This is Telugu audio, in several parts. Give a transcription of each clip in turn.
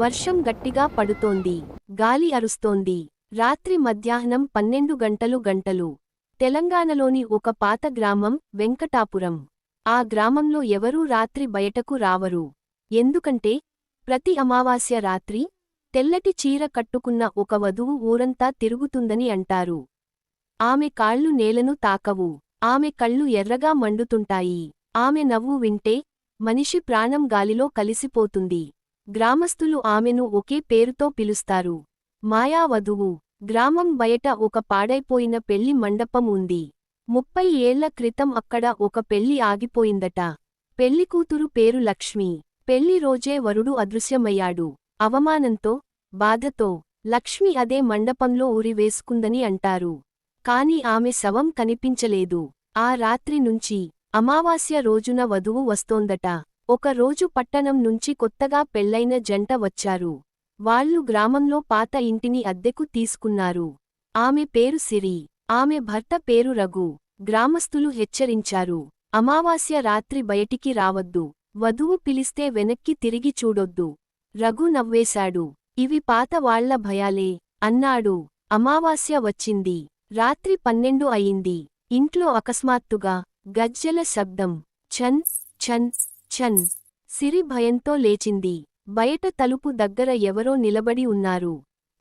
వర్షం గట్టిగా పడుతోంది. గాలి అరుస్తోంది. రాత్రి మధ్యాహ్నం 12 గంటలు. తెలంగాణలోని ఒక పాత గ్రామం వెంకటాపురం. ఆ గ్రామంలో ఎవరూ రాత్రి బయటకు రావరు. ఎందుకంటే ప్రతి అమావాస్య రాత్రి తెల్లటి చీర కట్టుకున్న ఒక వధువు ఊరంతా తిరుగుతుందని అంటారు. ఆమె కాళ్ళు నేలను తాకవు. ఆమె కళ్ళు ఎర్రగా మండుతుంటాయి. ఆమె నవ్వు వింటే మనిషి ప్రాణం గాలిలో కలిసిపోతుంది. గ్రామస్థులు ఆమెను ఒకే పేరుతో పిలుస్తారు, మాయా వధువు. గ్రామం బయట ఒక పాడైపోయిన పెళ్లి మండపం ఉంది. 30 ఏళ్ల క్రితం అక్కడ ఒక పెళ్లి ఆగిపోయిందట. పెళ్లికూతురు పేరు లక్ష్మి. పెళ్లి రోజే వరుడు అదృశ్యమయ్యాడు. అవమానంతో, బాధతో లక్ష్మి అదే మండపంలో ఉరివేసుకుందని అంటారు. కాని ఆమె శవం కనిపించలేదు. ఆ రాత్రి నుంచి అమావాస్య రోజున వధువు వస్తోందట. ఒక రోజు పట్టణం నుంచి కొత్తగా పెళ్లైన జంట వచ్చారు. వాళ్లు గ్రామంలో పాత ఇంటిని అద్దెకు తీసుకున్నారు. ఆమె పేరు సిరి. ఆమె భర్త పేరు రఘు. గ్రామస్థులు హెచ్చరించారు, అమావాస్య రాత్రి బయటికి రావద్దు. వధువు పిలిస్తే వెనక్కి తిరిగి చూడొద్దు. రఘు నవ్వేశాడు. ఇవి పాత వాళ్ల భయాలే అన్నాడు. అమావాస్య వచ్చింది. రాత్రి 12 అయింది. ఇంట్లో అకస్మాత్తుగా గజ్జెల శబ్దం. ఛన్ ఛన్ ఛన్. సిరి భయంతో లేచింది. బయట తలుపు దగ్గర ఎవరో నిలబడి ఉన్నారు.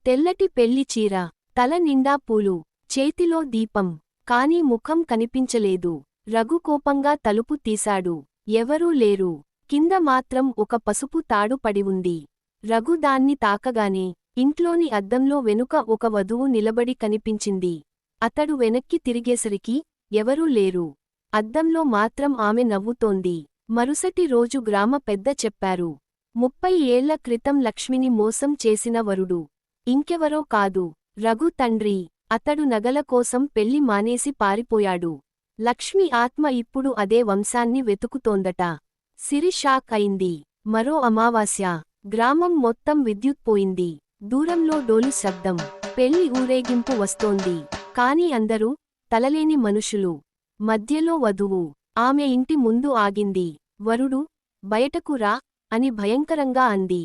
తెల్లటి పెళ్లి చీర, తల నిండా పూలు, చేతిలో దీపం. కాని ముఖం కనిపించలేదు. రఘు కోపంగా తలుపు తీశాడు. ఎవరూ లేరు. కింద మాత్రం ఒక పసుపు తాడు పడి ఉంది. రఘు దాన్ని తాకగానే ఇంట్లోని అద్దంలో వెనుక ఒక వధువు నిలబడి కనిపించింది. అతడు వెనక్కి తిరిగేసరికి ఎవరూ లేరు. అద్దంలో మాత్రం ఆమె నవ్వుతోంది. మరుసటి రోజు గ్రామ పెద్ద చెప్పారు, 30 ఏళ్ల క్రితం లక్ష్మిని మోసం చేసిన వరుడు ఇంకెవరో కాదు, రఘు తండ్రి. అతడు నగల కోసం పెళ్లి మానేసి పారిపోయాడు. లక్ష్మి ఆత్మ ఇప్పుడు అదే వంశాన్ని వెతుకుతోందట. సిరి షాక్ అయింది. మరో అమావాస్య. గ్రామం మొత్తం విద్యుత్ పోయింది. దూరంలో డోలు శబ్దం. పెళ్లి ఊరేగింపు వస్తోంది. కాని అందరూ తలలేని మనుషులు. మధ్యలో వధువు. ఆమె ఇంటి ముందు ఆగింది. వరుడు, బయటకు రా అని భయంకరంగా అంది.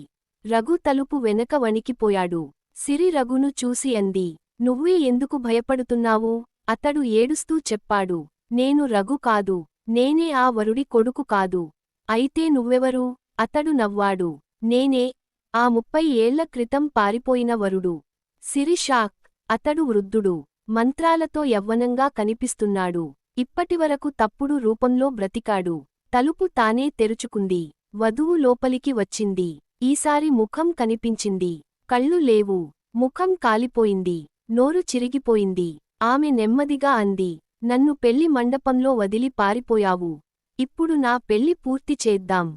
రఘు తలుపు వెనక వణికిపోయాడు. సిరి రఘును చూసి అంది, నువ్వే ఎందుకు భయపడుతున్నావు? అతడు ఏడుస్తూ చెప్పాడు, నేను రఘు కాదు. నేనే ఆ వరుడి కొడుకు కాదు. అయితే నువ్వెవరు? అతడు నవ్వాడు. నేనే ఆ 30 ఏళ్ల క్రితం పారిపోయిన వరుడు. సిరి షాక్. అతడు వృద్ధుడు. మంత్రాలతో యవ్వనంగా కనిపిస్తున్నాడు. ఇప్పటివరకు తప్పుడు రూపంలో బ్రతికాడు. తలుపు తానే తెరుచుకుంది. వధువు లోపలికి వచ్చింది. ఈసారి ముఖం కనిపించింది. కళ్ళు లేవు. ముఖం కాలిపోయింది. నోరు చిరిగిపోయింది. ఆమె నెమ్మదిగా అంది, నన్ను పెళ్లి మండపంలో వదిలి పారిపోయావు. ఇప్పుడు నా పెళ్లి పూర్తి చేద్దాం.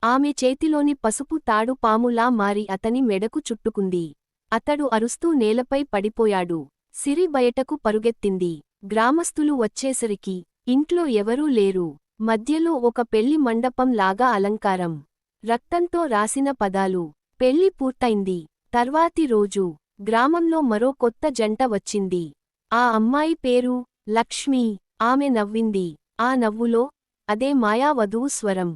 ఆమె చేతిలోని పసుపు తాడు పాములా మారి అతని మెడకు చుట్టుకుంది. అతడు అరుస్తూ నేలపై పడిపోయాడు. సిరి బయటకు పరుగెత్తింది. గ్రామస్థులు వచ్చేసరికి ఇంట్లో ఎవరూ లేరు. మధ్యలో ఒక పెళ్లి మండపం లాగా అలంకారం. రక్తంతో రాసిన పదాలు. పెళ్లి పూర్తయింది. తర్వాతి రోజు గ్రామంలో మరో కొత్త జంట వచ్చింది. ఆ అమ్మాయి పేరు లక్ష్మి. ఆమె నవ్వింది. ఆ నవ్వులో అదే మాయా వధువు స్వరం.